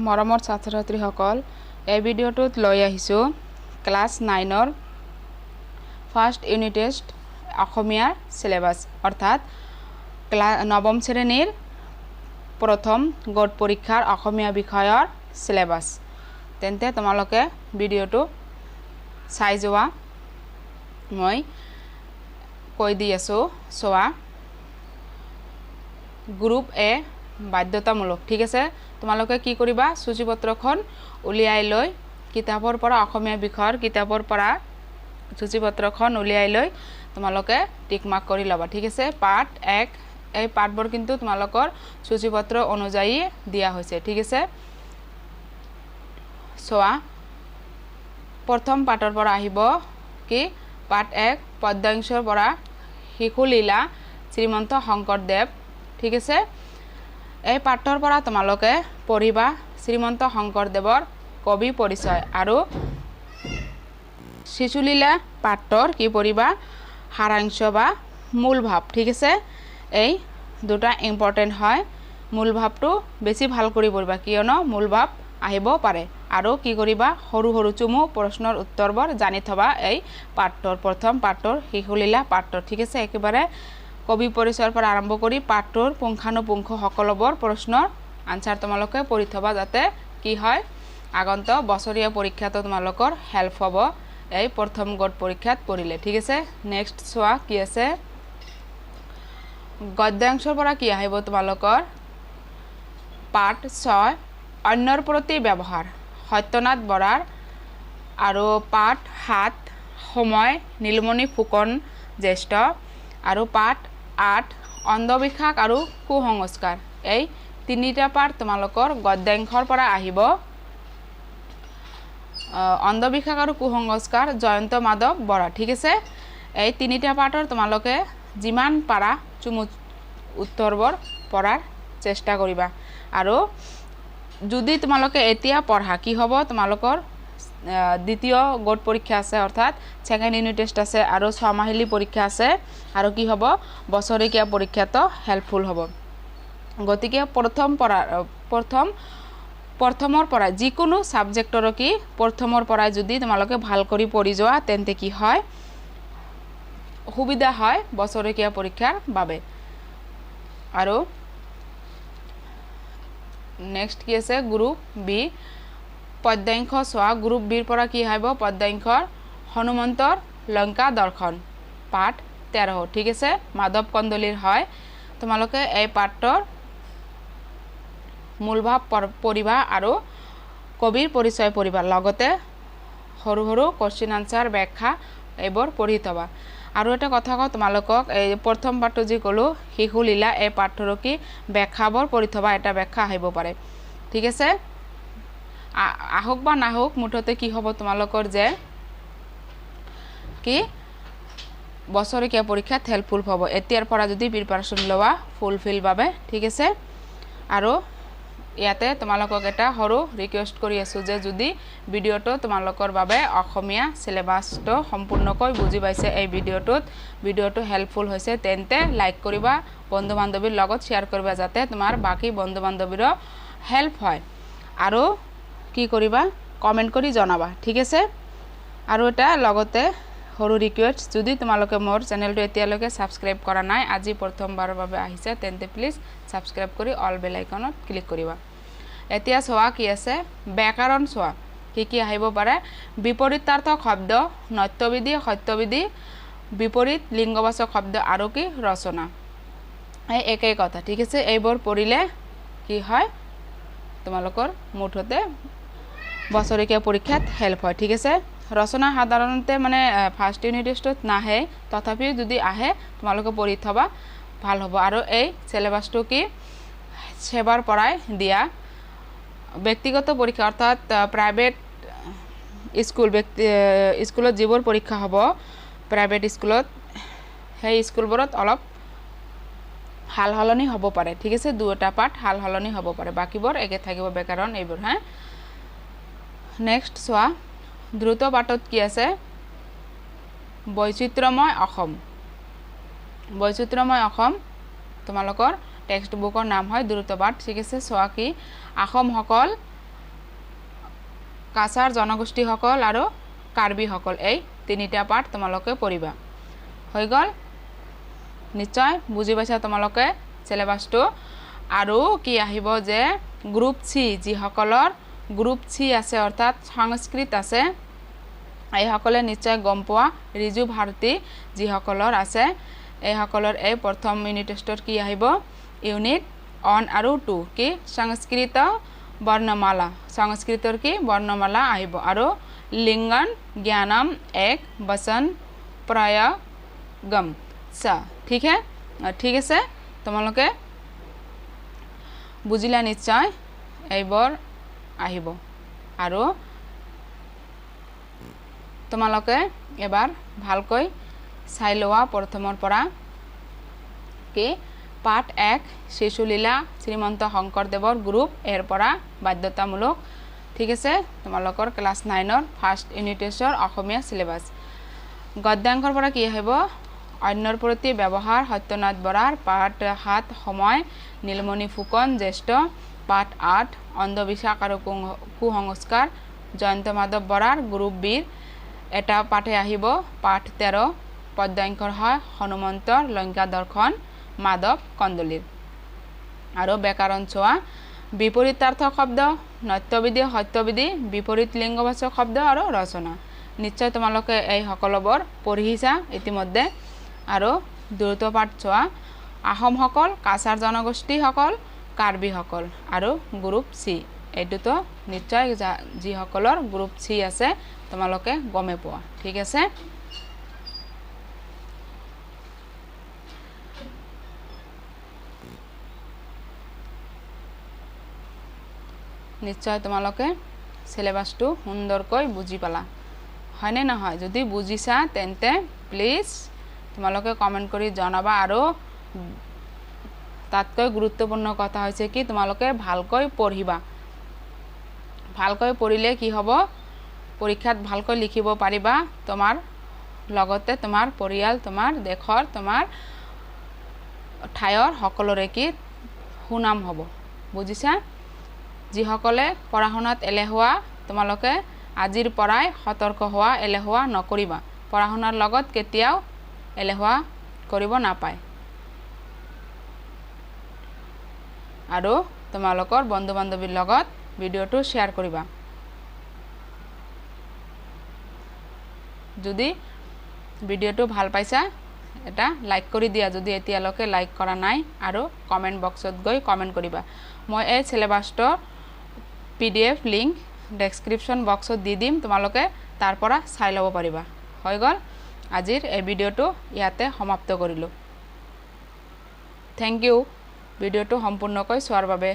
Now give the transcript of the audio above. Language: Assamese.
মৰমৰ ছাত্ৰ ছাত্ৰীসকল এই ভিডিঅ'টোত লৈ আহিছোঁ ক্লাছ 9ৰ ফাৰ্ষ্ট ইউনিট টেষ্ট অসমীয়াৰ সিলেবাস অৰ্থাৎ নৱম শ্ৰেণীৰ প্ৰথম গট পৰীক্ষাৰ অসমীয়া বিষয়ৰ সিলেবাস তেন্তে তোমালোকে ভিডিঅ'টো চাই যোৱা মই কৈ দি আছোঁ চোৱা গ্ৰুপ এ বাধ্যতামূলক ঠিক আছে তোমালোকে কি কৰিবা সূচীপত্ৰখন উলিয়াই লৈ কিতাপৰ পৰা অসমীয়া বিষয়ৰ কিতাপৰ পৰা সূচীপত্ৰখন উলিয়াই লৈ তোমালোকে টিক মাৰ্ক কৰি ল'বা ঠিক আছে পাৰ্ট 1 এই পাৰ্টবোৰ কিন্তু তোমালোকৰ সূচীপত্ৰ অনুযায়ী দিয়া হৈছে ঠিক আছে চোৱা প্ৰথম পাৰ্টৰ পৰা আহিব কি পাৰ্ট 1 পদ্যাংশৰ পৰা শিশুলীলা শ্ৰীমন্ত শংকৰদেৱ ঠিক আছে এই পাঠৰ পৰা তোমালোকে পঢ়িবা শ্ৰীমন্ত শংকৰদেৱৰ কবি পৰিচয় আৰু শিশুলীলা পাঠৰ কি পঢ়িবা সাৰাংশ বা মূল ভাৱ ঠিক আছে এই দুটা ইম্পৰ্টেন্ট হয় মূল ভাৱটো বেছি ভাল কৰি পঢ়িবা কিয়নো মূল ভাৱ আহিব পাৰে আৰু কি কৰিবা সৰু সৰু চুমু প্ৰশ্নৰ উত্তৰবোৰ জানি থবা এই পাঠৰ প্ৰথম পাঠৰ শিশুলীলা পাঠৰ ঠিক আছে একেবাৰে কবি পৰিচয়ৰ পৰা আৰম্ভ কৰি পাঠৰ পুংখানুপুংখ সকলোবোৰ প্ৰশ্নৰ আনসাৰ তোমালোকে পঢ়ি থবা যাতে কি হয় আগন্তুক বছৰীয়া পৰীক্ষাটো তোমালোকৰ হেল্প হ'ব এই প্ৰথম গট পৰীক্ষাত পঢ়িলে ঠিক আছে নেক্সট চোৱা কি আছে গদ্যাংশৰ পৰা কি আহিব তোমালোকৰ পাঠ 6 অন্যৰ প্ৰতি ব্যৱহাৰ সত্যনাথ বৰাৰ আৰু পাঠ 7 সময় নীলমণি ফুকন জ্যেষ্ঠ আৰু পাঠ 8 অন্ধবিশ্বাস আৰু কুসংস্কাৰ এই তিনিটা পাঠ তোমালোকৰ গদ্যাংশৰ পৰা আহিব অন্ধবিশ্বাস আৰু কুসংস্কাৰ জয়ন্ত মাধৱ বৰা ঠিক আছে এই তিনিটা পাঠৰ তোমালোকে যিমান পাৰা চুমু উত্তৰবোৰ পঢ়াৰ চেষ্টা কৰিবা আৰু যদি তোমালোকে এতিয়া পঢ়া কি হ'ব তোমালোকৰ দ্বিতীয় গট পৰীক্ষা আছে অৰ্থাৎ সেকেন্ড ইউনিট টেষ্ট আছে আৰু ছমাহিলী পৰীক্ষা আছে আৰু কি হ'ব বছৰীয়া পৰীক্ষাটো হেল্পফুল হ'ব গতিকে প্ৰথমৰ পৰা যিকোনো সাবজেক্টৰ কি প্ৰথমৰ পৰা যদি তোমালোকে ভাল কৰি পঢ়ি যোৱা তেন্তে কি হয় সুবিধা হয় বছৰীয়া পৰীক্ষাৰ বাবে আৰু নেক্সট কি আছে গ্ৰুপ বি পদ্যাংশ চোৱা গ্ৰুপ বিৰ পৰা কি আহিব পদ্যাংশৰ হনুমন্তৰ লংকা দৰ্শন পাঠ 13 ঠিক আছে মাধৱ কন্দলিৰ হয় তোমালোকে এই পাঠৰ মূল ভাৱ পঢ়িবা আৰু কবিৰ পৰিচয় পঢ়িবা লগতে সৰু সৰু কোৱেশ্চন আনসাৰ ব্যাখ্যা এইবোৰ পঢ়ি থবা আৰু এটা কথা কওঁ তোমালোকক এই প্ৰথম পাঠটো যি ক'লো শিশুলীলা এই পাঠৰ কি ব্যাখ্যাবোৰ পঢ়ি থবা এটা ব্যাখ্যা আহিব পাৰে ঠিক আছে আহক বা নাহক মুঠতে কি হ'ব তোমালোকৰ যে কি বছৰীয়া পৰীক্ষাত হেল্পফুল হ'ব এতিয়াৰ পৰা যদি প্ৰিপাৰেচন লোৱা ফুলফিল বাবে ঠিক আছে আৰু ইয়াতে তোমালোকক এটা সৰু ৰিকুৱেষ্ট কৰি আছো যে যদি ভিডিঅ'টো তোমালোকৰ বাবে অসমীয়া সিলেবাসটো সম্পূৰ্ণকৈ বুজি পাইছে এই ভিডিঅ'টো হেল্পফুল হৈছে তেন্তে লাইক কৰিবা বন্ধু বান্ধৱীৰ লগত শ্বেয়াৰ কৰিবা যাতে তোমাৰ বাকি বন্ধু বান্ধৱীৰো হেল্প হয় আৰু কি কৰিবা কমেন্ট কৰি জনাবা ঠিক আছে আৰু এটা লগতে সৰু ৰিকুৱেষ্ট যদি তোমালোকে মোৰ চেনেলটো এতিয়ালৈকে সাবস্ক্ৰাইব কৰা নাই আজি প্ৰথমবাৰৰ বাবে আহিছে তেন্তে প্লিজ সাবস্ক্ৰাইব কৰি অল বেল আইকনত ক্লিক কৰিবা এতিয়া চোৱা কি আছে ব্যাকৰণ চোৱা কি আহিব পাৰে বিপৰীতাৰ্থক শব্দ নত্যবিধি সত্যবিধি বিপৰীত লিংগবাচক শব্দ আৰু কি ৰচনা এই একেই কথা ঠিক আছে এইবোৰ পঢ়িলে কি হয় তোমালোকৰ মুঠতে বছৰীয়া পৰীক্ষাত হেল্প হয় ঠিক আছে ৰচনা সাধাৰণতে মানে ফাৰ্ষ্ট ইউনিট টেষ্টত নাহে তথাপিও যদি আহে তোমালোকে পঢ়ি থবা ভাল হ'ব আৰু এই সিলেবাসটো কি সেবাৰ পৰাই দিয়া ব্যক্তিগত পৰীক্ষা অৰ্থাৎ প্ৰাইভেট স্কুলত যিবোৰ পৰীক্ষা হ'ব প্ৰাইভেট স্কুলত সেই স্কুলবোৰত অলপ হাল হলনি হ'ব পাৰে ঠিক আছে দুটা পাঠ হাল হলনি হ'ব পাৰে বাকিবোৰ একে থাকিব ব্যাকৰণ এইবোৰ হ্যাঁ নেক্সট চোৱা দ্ৰুত পাঠত কি আছে বৈচিত্ৰ্যময় অসম তোমালোকৰ টেক্সট বুকৰ নাম হয় দ্ৰুত পাঠ ঠিক আছে চোৱা কি আহোমসকল কাছাৰ জনগোষ্ঠীসকল আৰু কাৰ্বিসকল এই তিনিটা পাঠ তোমালোকে পঢ়িবা হৈ গ'ল নিশ্চয় বুজি পাইছা তোমালোকে সিলেবাসটো আৰু কি আহিব যে গ্ৰুপ সি যিসকলৰ গ্ৰুপ সি আছে অৰ্থাৎ সংস্কৃত আছে এইসকলে নিশ্চয় গম পোৱা ৰিজু ভাৰতী যিসকলৰ আছে এইসকলৰ এই প্ৰথম ইউনিট টেষ্টৰ কি আহিব ইউনিট 1 আৰু 2 কি সংস্কৃত বৰ্ণমালা সংস্কৃতৰ কি বৰ্ণমালা আহিব আৰু লিংগন জ্ঞানম এক বচন প্ৰয়োগম सा ঠিক আছে তোমালোকে বুজিলা নিশ্চয় এইবোৰ আহিব আৰু তোমালোকে এবাৰ ভালকৈ চাই লোৱা প্ৰথমৰ পৰা কি পাঠ 1 শিশুলীলা শ্ৰীমন্ত শংকৰদেৱৰ গ্ৰুপ এৰ পৰা বাধ্যতামূলক ঠিক আছে তোমালোকৰ ক্লাস 9 ৰ ফাৰ্স্ট ইউনিট টেষ্টৰ অসমীয়া সিলেবাস গদ্যাংকৰ পৰা কি আহিব অন্যৰ প্ৰতি ব্যৱহাৰ সত্যনাথ বৰাৰ পাঠ 7 সময় নীলমণি ফুকন জ্যেষ্ঠ পাঠ 8 অন্ধবিশ্বাস আৰু কুসংস্কাৰ জয়ন্ত মাধৱ বৰাৰ গ্ৰুপ বি এটা পাঠে আহিব পাঠ 13 পদ্যাংকৰ হয় হনুমন্তৰ লংকা দৰ্শন মাধৱ কন্দলিৰ আৰু ব্যাকৰণ চোৱা বিপৰীতাৰ্থ শব্দ নত্যবিধি সত্যবিধি বিপৰীত লিংগবাচক শব্দ আৰু ৰচনা নিশ্চয় তোমালোকে এই সকলোবোৰ পঢ়িছা ইতিমধ্যে আৰু দ্ৰুত পাঠ চোৱা আহোমসকল কাছাৰ জনগোষ্ঠীসকল কাৰ্বিসকল আৰু গ্ৰুপ সি এইটোতো নিশ্চয় যিসকলৰ গ্ৰুপ সি আছে তোমালোকে গমে পোৱা ঠিক আছে নিশ্চয় তোমালোকে সিলেবাসটো সুন্দৰকৈ বুজি পালা হয়নে নহয় যদি বুজিছা তেন্তে প্লিজ তোমালোকে কমেন্ট কৰি জনাবা আৰু তাতকৈ গুৰুত্বপূৰ্ণ কথা হৈছে কি তোমালোকে ভালকৈ পঢ়িবা ভালকৈ পঢ়িলে কি হ'ব পৰীক্ষাত ভালকৈ লিখিব পাৰিবা তোমাৰ লগতে তোমাৰ পৰিয়াল তোমাৰ দেশৰ তোমাৰ ঠাইৰ সকলোৰে কি সুনাম হ'ব বুজিছা যিসকলে পঢ়াশুনাত এলেহুৱা তোমালোকে আজিৰ পৰাই সতৰ্ক হোৱা এলেহুৱা নকৰিবা পঢ়াশুনাৰ লগত কেতিয়াও এলেহুৱা কৰিব নাপায় আৰু তোমালোকৰ বন্ধু বান্ধৱীৰ লগত ভিডিওটো শেয়াৰ কৰিবা যদি ভিডিওটো ভাল পাইছা এটা লাইক কৰি দিয়া যদি এতিয়ালৈকে লাইক কৰা নাই আৰু কমেন্ট বক্সত গৈ কমেন্ট কৰিবা মই এই সিলেবাসটো PDF লিংক ডেসক্ৰিপচন বক্সত দি দিম তোমালোকে তাৰ পৰা চাই ল'ব পাৰিবা হৈ গ'ল আজিৰ এই ভিডিওটো ইয়াতে সমাপ্ত কৰিলো থ্যাংক ইউ ভিডিওটো সম্পূৰ্ণকৈ চোৱাৰ বাবে